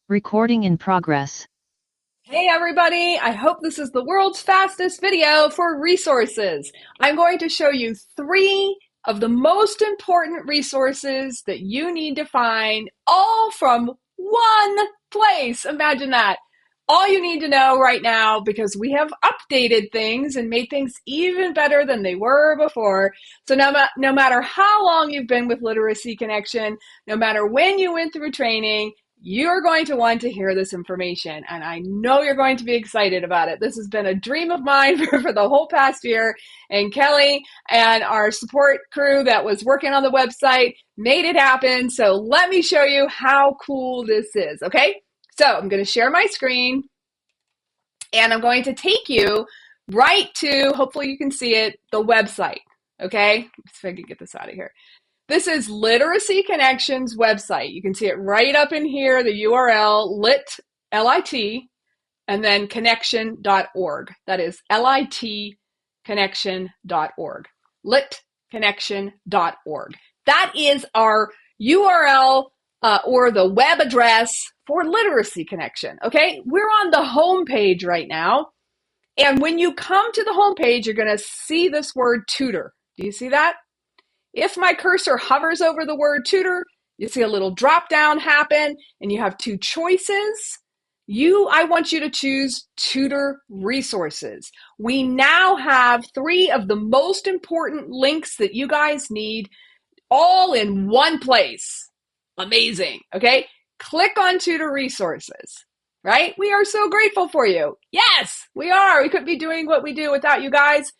Recording in progress. Hey everybody, I hope this is the world's fastest video for resources. I'm going to show you 3 of the most important resources that you need to find, all from one place. Imagine that. All you need to know right now, because we have updated things and made things even better than they were before. So no matter how long you've been with Literacy Connection, no matter when you went through training, you're going to want to hear this information, and I know you're going to be excited about it. This has been a dream of mine for the whole past year, and Kelly and our support crew that was working on the website made it happen. So let me show you how cool this is, okay? So I'm going to share my screen, and I'm going to take you right to, hopefully you can see it, the website, okay? Let's see if I can get this out of here. This is Literacy Connection's website. You can see it right up in here, the URL, lit, L-I-T, and then connection.org. That is L-I-T connection.org. litconnection.org. That is our URL or the web address for Literacy Connection, okay? We're on the home page right now. And when you come to the home page, you're going to see this word tutor. Do you see that? If my cursor hovers over the word tutor, you see a little drop down happen and you have 2 choices. I want you to choose tutor resources. We now have 3 of the most important links that you guys need all in one place. Amazing, okay? Click on tutor resources, right? We are so grateful for you. Yes, we are. We couldn't be doing what we do without you guys.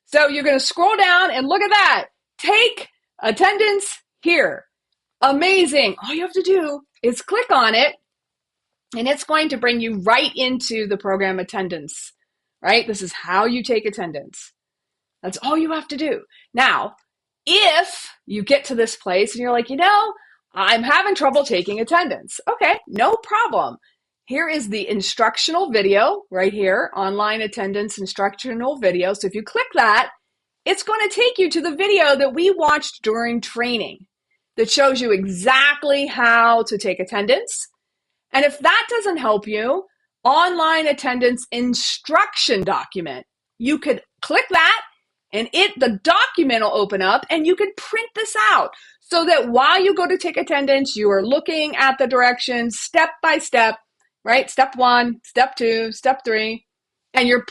So you're going to scroll down and look at that. Take attendance here. Amazing. All you have to do is click on it, and it's going to bring you right into the program attendance, right? This is how you take attendance. That's all you have to do. Now, if you get to this place and you're like, I'm having trouble taking attendance. Okay, no problem. Here is the instructional video right here, online attendance instructional video. So if you click that, it's going to take you to the video that we watched during training that shows you exactly how to take attendance. And if that doesn't help you, online attendance instruction document, you could click that and the document will open up and you can print this out so that while you go to take attendance, you are looking at the directions step by step, right? Step 1, step 2, step 3, and you're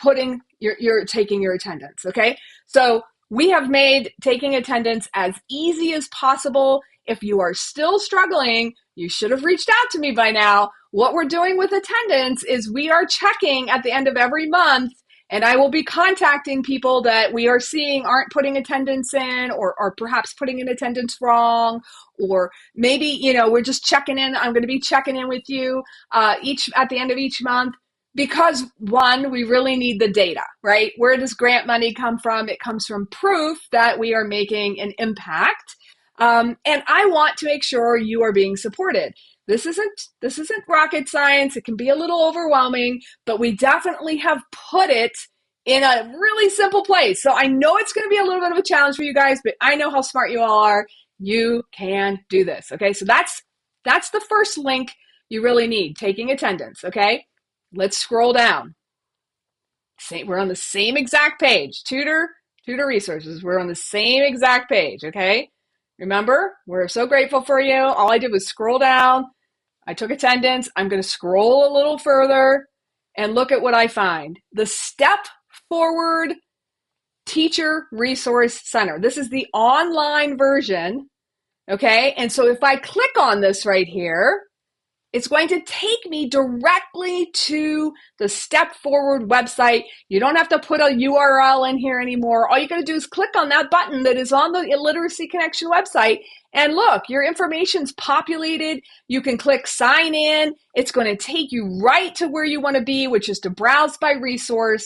taking your attendance, okay? So we have made taking attendance as easy as possible. If you are still struggling, you should have reached out to me by now. What we're doing with attendance is we are checking at the end of every month, and I will be contacting people that we are seeing aren't putting attendance in or perhaps putting in attendance wrong, or maybe, we're just checking in. I'm going to be checking in with you at the end of each month. Because 1, we really need the data, right? Where does grant money come from? It comes from proof that we are making an impact. And I want to make sure you are being supported. This isn't rocket science. It can be a little overwhelming, but we definitely have put it in a really simple place. So I know it's going to be a little bit of a challenge for you guys, but I know how smart you all are. You can do this, okay? So that's the first link you really need, taking attendance, okay? Let's scroll down. We're on the same exact page. Tutor resources. We're on the same exact page, okay? Remember, we're so grateful for you. All I did was scroll down. I took attendance. I'm going to scroll a little further and look at what I find. The Step Forward Teacher Resource Center. This is the online version, okay? And so if I click on this right here, it's going to take me directly to the Step Forward website. You don't have to put a URL in here anymore. All you got to do is click on that button that is on the Literacy Connection website, and look, your information's populated. You can click sign in. It's going to take you right to where you want to be, which is to browse by resource.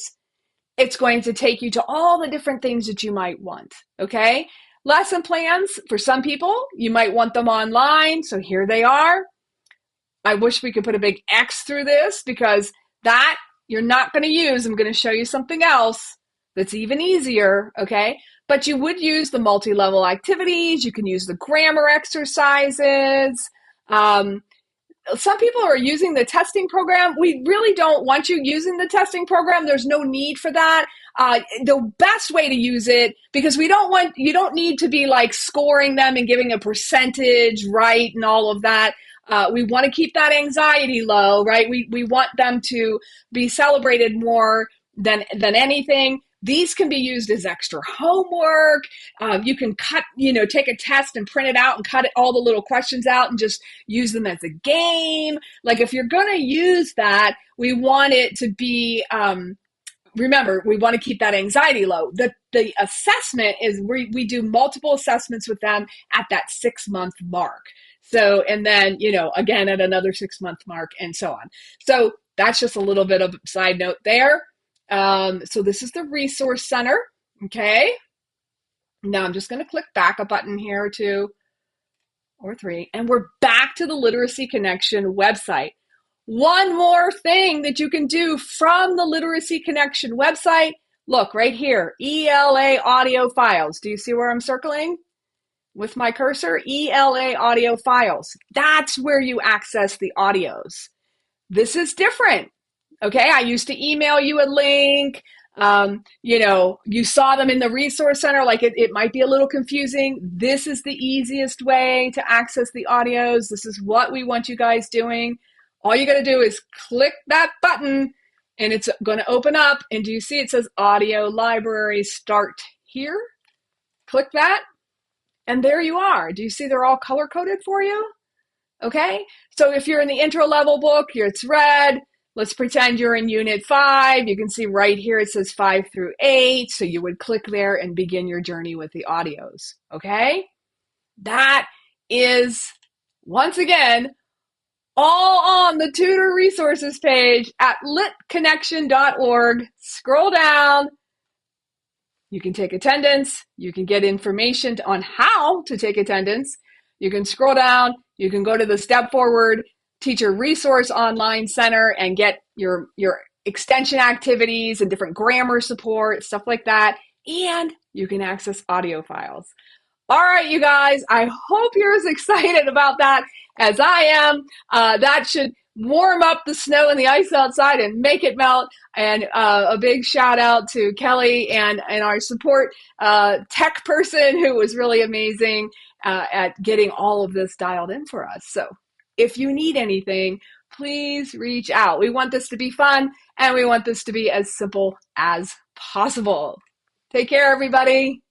It's going to take you to all the different things that you might want, okay? Lesson plans, for some people, you might want them online, so here they are. I wish we could put a big X through this because that you're not going to use. I'm going to show you something else that's even easier, okay? But you would use the multi-level activities. You can use the grammar exercises. some people are using the testing program. We really don't want you using the testing program. There's no need for that. The best way to use it, because you don't need to be like scoring them and giving a percentage, right, and all of that. We want to keep that anxiety low, right? We want them to be celebrated more than anything. These can be used as extra homework. You can take a test and print it out and cut all the little questions out and just use them as a game. Like if you're going to use that, we want it to be, remember, we want to keep that anxiety low. The assessment is we do multiple assessments with them at that 6-month mark. So, and then, again, at another 6-month mark and so on. So that's just a little bit of a side note there. So this is the resource center. Okay. Now I'm just going to click back a button here, 2 or 3, and we're back to the Literacy Connection website. One more thing that you can do from the Literacy Connection website. Look right here, ELA audio files. Do you see where I'm circling with my cursor? ELA audio files. That's where you access the audios. This is different. Okay, I used to email you a link. You saw them in the resource center, like it might be a little confusing. This is the easiest way to access the audios. This is what we want you guys doing. All you got to do is click that button and it's going to open up. And do you see it says audio library start here? Click that. And there you are. Do you see they're all color coded for you? Okay. So if you're in the intro level book, it's red. Let's pretend you're in unit 5. You can see right here it says 5 through 8. So you would click there and begin your journey with the audios. Okay. That is, once again, all on the tutor resources page at litconnection.org. Scroll down. You can take attendance. You can get information on how to take attendance. You can scroll down. You can go to the Step Forward Teacher Resource Online Center and get your extension activities and different grammar support, stuff like that. And you can access audio files. All right, you guys, I hope you're as excited about that as I am. That should warm up the snow and the ice outside and make it melt. And a big shout out to Kelly and our support tech person who was really amazing at getting all of this dialed in for us. So if you need anything, please reach out. We want this to be fun and we want this to be as simple as possible. Take care, everybody.